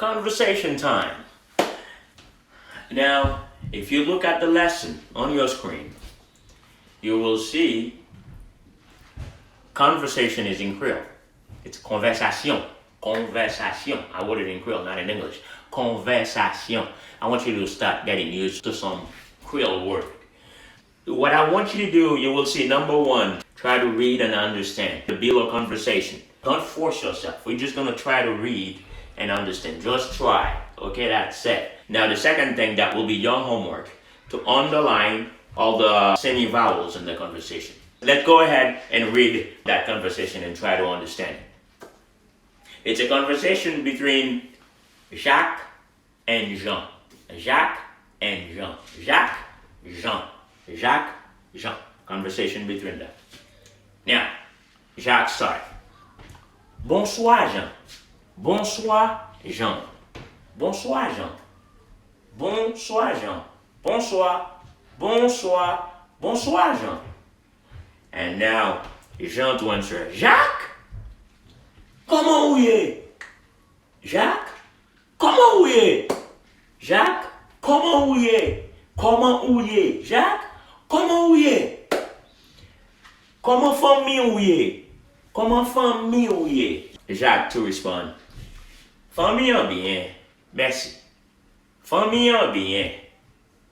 Conversation time. Now, if you look at the lesson on your screen, you will see conversation is in Creole. It's konvèsasyon. Konvèsasyon. I wrote it in Creole, not in English. Konvèsasyon. I want you to start getting used to some Creole word. What I want you to do, you will see number one, try to read and understand the below conversation. Don't force yourself. We're just going to try to read and understand. Just try. Okay, that's it. Now, the second thing that will be your homework to underline all the semi-vowels in the conversation. Let's go ahead and read that conversation and try to understand it. It's a conversation between Jacques and Jean. Jacques and Jean. Jacques, Jean. Jacques, Jean. Conversation between them. Now, Jacques starts. Bonsoir, Jean. Bonsoir, Jean. Bonsoir, Jean. Bonsoir, Jean. Bonsoir. Bonsoir. Bonsoir, Jean. And now, Jean to answer. Jacques? Comment vous est? Jacques? Comment vous est? Jacques? Comment vous est? Comment vous est? Jacques? Comment vous est? Comment famille vous est? Comment famille vous est? Jacques to respond. Famille en bien, merci. Famille en bien,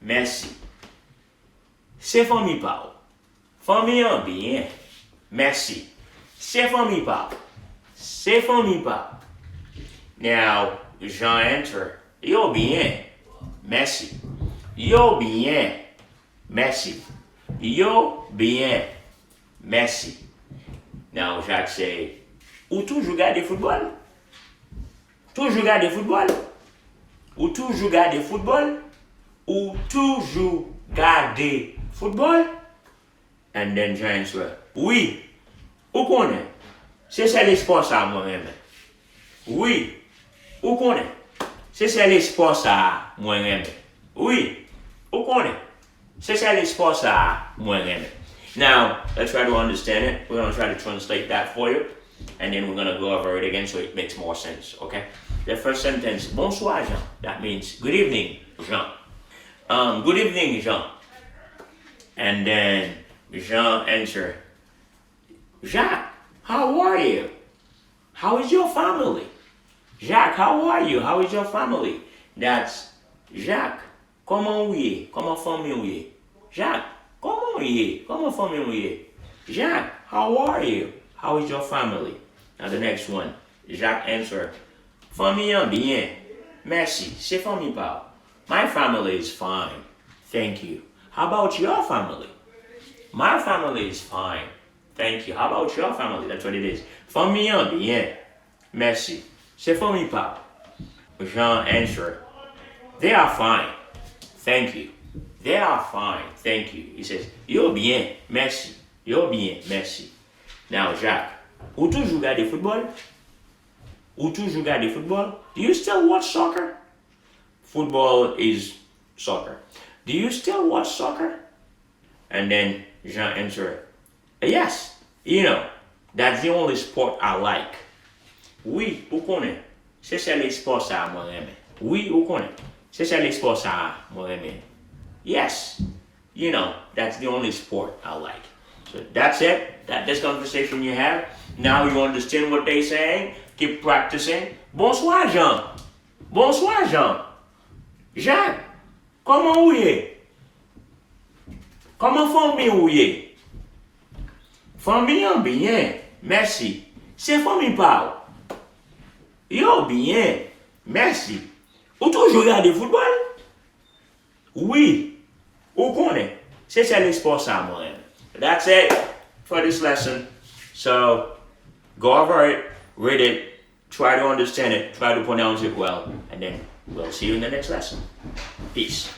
merci. C'est famille pas. Famille en bien, merci. C'est famille pas. C'est famille pas. Now, Jean enter. Yo bien, merci. Yo bien, merci. Yo bien, merci. Now, Jacques say, ou toujours garder football? Toujours garder football? Ou toujours garder football? Ou toujours garder football? And then Jean answer, oui. Ou connaît? C'est ça l'espoir ça moi-même. Oui. Ou connaît? C'est ça l'espoir ça moi-même. Oui. Ou connaît? C'est ça l'espoir ça moi-même. Now, let's try to understand it. We're going to try to translate that for you. And then we're going to go over it again so it makes more sense, okay? The first sentence, bonsoir, Jean. That means good evening, Jean. Good evening, Jean. And then Jean answer, Jacques, how are you? How is your family? Jacques, how are you? How is your family? That's Jacques, comment vous est? Comment famille vous est? Jacques, comment vous est? Comment famille vous est? Jacques, how are you? How is your family? Now the next one, Jacques answer, famille en bien, merci, c'est famille pas. My family is fine, thank you. How about your family? My family is fine, thank you. How about your family? That's what it is. Famille en bien, merci, c'est famille pas. Jean answer, they are fine, thank you. They are fine, thank you. He says, yo bien, merci, yo bien, merci. Now, Jacques, ou toujours garder football? Ou toujours garder football? Do you still watch soccer? Football is soccer. Do you still watch soccer? And then Jean answered, yes, you know, that's the only sport I like. Oui, ou connaît? C'est ça les sports ça moi aimé. Oui, ou connaît? C'est ça les sports ça moi aimé. Yes, you know, that's the only sport I like. So that's it. That's this conversation you have. Now you understand what they're saying. Keep practicing. Bonsoir, Jean. Bonsoir, Jean. Jacques, comment vous est? Comment famille vous est? Famille en bien, merci. C'est famille pas. Yo bien, merci. Ou toujours regarder football? Oui. Ou connaît? C'est ça l'espoir ça, moi. That's it for this lesson. So go over it, read it, try to understand it, try to pronounce it well, and then we'll see you in the next lesson. Peace.